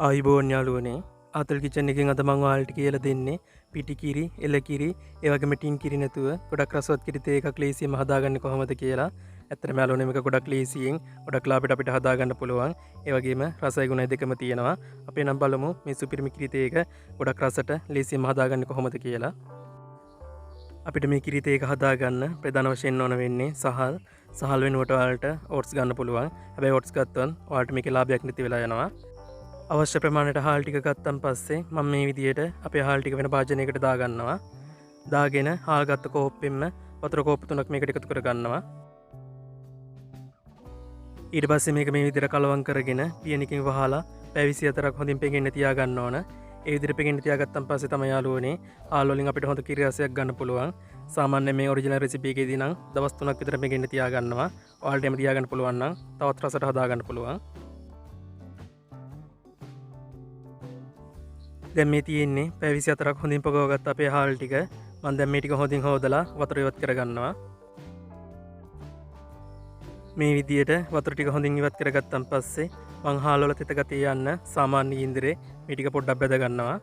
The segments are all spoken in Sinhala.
ආයිබෝන් යාළුවනේ ආතල් කිචන් එකෙන් අද මම ඔයාලට කියලා දෙන්නේ පිටි කිරි, එළ කිරි, ඒ වගේම ටින් කිරි නැතුව ගොඩක් රසවත් කිරි තේ එකක් ලේසියෙන්ම හදාගන්නේ කොහොමද කියලා. ඇත්තටම යාළුවනේ මේක ගොඩක් ලේසියෙන් ගොඩක් ලාභයට අපිට හදාගන්න පුළුවන්. ඒ වගේම රසයි ගුණයි දෙකම තියෙනවා. අපි නම් බලමු මේ සුපිරිම කිරි තේ එක ගොඩක් රසට ලේසියෙන්ම හදාගන්නේ කොහොමද කියලා. අපිට මේ කිරි තේ එක හදාගන්න ප්‍රධාන වශයෙන් ඕන වෙන්නේ සහල් වෙනුවට ඔයාලට ඕට්ස් ගන්න පුළුවන්. හැබැයි ඕට්ස් ගත්තොත් ඔයාලට මේකේ ලාභයක් නැති වෙලා යනවා. අවශ්‍ය ප්‍රමාණයට හාල් ටික ගත්තන් පස්සේ මම මේ විදියට අපේ හාල් ටික වෙන භාජනයකට දාගන්නවා. දාගෙන හාල් ගත්ත කෝප්පෙන්ම වතුර කෝප්ප 3ක් මේකට එකතු කරගන්නවා. ඊට පස්සේ මේක මේ විදියට කලවම් කරගෙන පියනකින් වහලා පැය 24ක් හොඳින් පෙගෙන්න තියාගන්න ඕන. ඒ විදියට පෙගෙන්න තියාගත්තන් පස්සේ තමයි යාළුවනේ හාල් වලින් අපිට හොඳ කිරි රසයක් ගන්න පුළුවන්. සාමාන්‍යයෙන් මේ ඔරිජිනල් රෙසිපි එකේදී නම් දවස් 3ක් විතර පෙගෙන්න තියාගන්නවා. ඔයාලට එම තියාගන්න පුළුවන් නම් තවත් රසට හදාගන්න පුළුවන්. දැන් මේ තියෙන්නේ පැය 24ක් හොඳින් පගවගත්ත අපේ හාල් ටික. මම දැන් මේ ටික හොඳින් හොදලා වතුර ඉවත් කරගන්නවා. මේ විදියට වතුර ටික හොඳින් ඉවත් කරගත්තන් පස්සේ මං හාල් වල තෙත ගතිය යන්න සාමාන්‍ය ඉන්ද්‍රේ මේ ටික පොඩ්ඩක් බෙද ගන්නවා.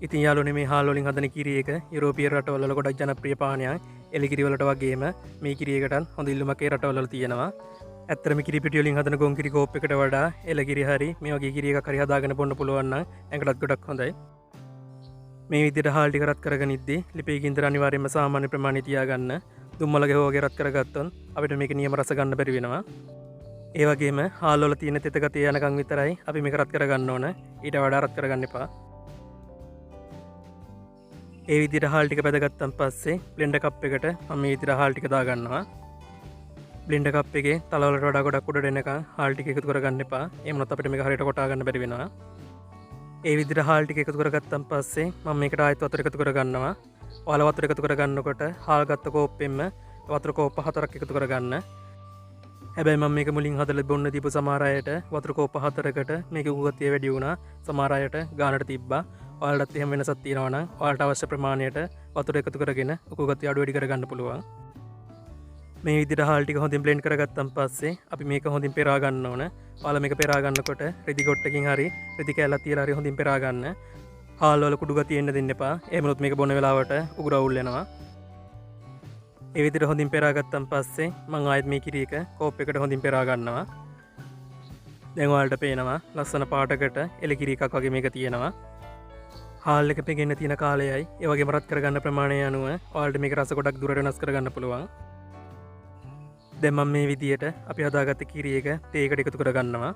ඉතින් යාළුවනේ මේ හාල් වලින් හදන කිරි එක යුරෝපීය රටවල වල ගොඩක් ජනප්‍රිය පානයක්. එළි කිරි වලට වගේම මේ කිරි එකටත් හොඳ ඉල්ලුමක් ඒ රටවල වල තියෙනවා. ඇත්තටම කිරි පිටි වලින් හදන ගොන් කිරි කෝප් එකට වඩා එළ කිරි හරි මේ වගේ කිරි එකක් හරි හදාගෙන බොන්න පුළුවන් නම් ඒකටත් ගොඩක් හොඳයි. මේ විදිහට හාල් ටික රත් කරගෙන ඉද්දී ලිපේ ගින්දර අනිවාර්යයෙන්ම සාමාන්‍ය ප්‍රමාණය තියාගන්න. දුම්මල ගෙවෝගේ රත් කරගත්තොත් අපිට මේක නියම රස ගන්න බැරි වෙනවා. ඒ වගේම හාල් වල තියෙන තෙත ගතිය යනකම් විතරයි අපි මේක රත් කරගන්න ඕන. ඊට වඩා රත් කරගන්න එපා. ඒ විදිහට හාල් ටික බෙදගත්තන් පස්සේ බ්ලෙන්ඩර් කප් එකට මම මේ විදිහට හාල් ටික දාගන්නවා. බ්ලෙන්ඩර් කප් එකේ තල වලට වඩා ගොඩක් උඩට එනකන් හාල් ටික එකතු කරගන්න එපා. එහෙම නැත්නම් අපිට මේක හරියට කොටා ගන්න බැරි වෙනවා. ඒ විදිහට හාල් ටික එකතු කරගත්තන් පස්සේ මම මේකට ආයෙත් වතුර එකතු කරගන්නවා. ඔයාලා වතුර එකතු කරගන්නකොට හාල් ගත්ත කෝප්පෙන්ම වතුර කෝප්ප 4ක් එකතු කරගන්න. හැබැයි මම මේක මුලින් හදලා බොන්න දීපු සමහර අයට වතුර කෝප්ප 4කට මේක උගතිය වැඩි වුණා. සමහර අයට ගානට තිබ්බා. ඔයාලටත් එහෙම වෙනසක් තියෙනවා නම් ඔයාලට අවශ්‍ය ප්‍රමාණයට වතුර එකතු කරගෙන උගතිය අඩු වැඩි කරගන්න පුළුවන්. මේ විදිහට හාල් ටික හොඳින් බ්ලෙන්ඩ් කරගත්තන් පස්සේ අපි මේක හොඳින් පෙරා ගන්න ඕන. ඔයාලා මේක පෙරා ගන්නකොට රෙදි කොට්ටකින් හරි රෙදි කෑල්ලක් තියලා හරි හොඳින් පෙරා ගන්න. හාල් වල කුඩු ගතිය එන්න දෙන්න එපා. එහෙම වුණොත් මේක බොන වෙලාවට උගුර අවුල් වෙනවා. ඒ විදිහට හොඳින් පෙරා ගත්තන් පස්සේ මම ආයෙත් මේ කිරි එක කෝප් එකට හොඳින් පෙරා ගන්නවා. දැන් ඔයාලට පේනවා ලස්සන පාටකට එළ කිරි එකක් වගේ මේක තියෙනවා. හාල් එක පෙගෙන්න තියෙන කාලයයි ඒ වගේම රත් කරගන්න ප්‍රමාණය අනුව ඔයාලට මේක රස ගොඩක් දුරට වෙනස් කරගන්න පුළුවන්. දැන් මම මේ විදියට අපි හදාගත්ත කිරි එක තේ එකට එකතු කරගන්නවා.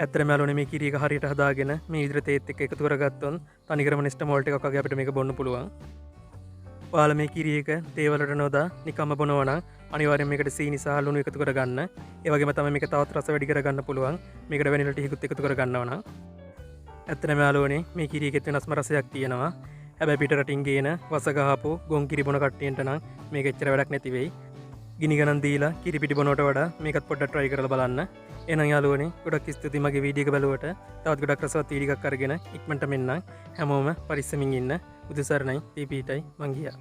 ඇත්තටම යාළුවනේ මේ කිරි එක හරියට හදාගෙන මේ විදිහට තේත් එක්ක එකතු කරගත්තොත් තනිකරම නෙස්ට මෝල්ට් එකක් වගේ අපිට මේක බොන්න පුළුවන්. ඔයාලා මේ කිරි එක තේ වලට නොදා නිකම්ම බොනවා නම් අනිවාර්යයෙන් මේකට සීනි සහ ලුණු එකතු කරගන්න. ඒ වගේම තමයි මේක තවත් රස වැඩි කරගන්න පුළුවන්. මේකට වැනිලා ටිකකුත් එකතු කරගන්නවා නම්. ඇත්තටම යාළුවනේ මේ කිරි එකෙත් වෙනස්ම රසයක් තියෙනවා. හැබැයි පිට රටින් ගේන වස ගහපු ගොන් කිරි බොන කට්ටියන්ට නම් මේක එච්චර වැඩක් නැති වෙයි. ගිනි ගණන් දීලා කිරි පිටි බොනවට වඩා මේකත් පොඩ්ඩක් try කරලා බලන්න. එහෙනම් යාළුවනේ ගොඩක් ස්තුතියි මගේ වීඩියෝ එක බලුවට. තවත් ගොඩක් රසවත් වීඩියෝ එකක් අරගෙන ඉක්මනට මෙන්නම්. හැමෝම පරිස්සමින් ඉන්න. බුදු සරණයි. පීපීටයි මං ගියා.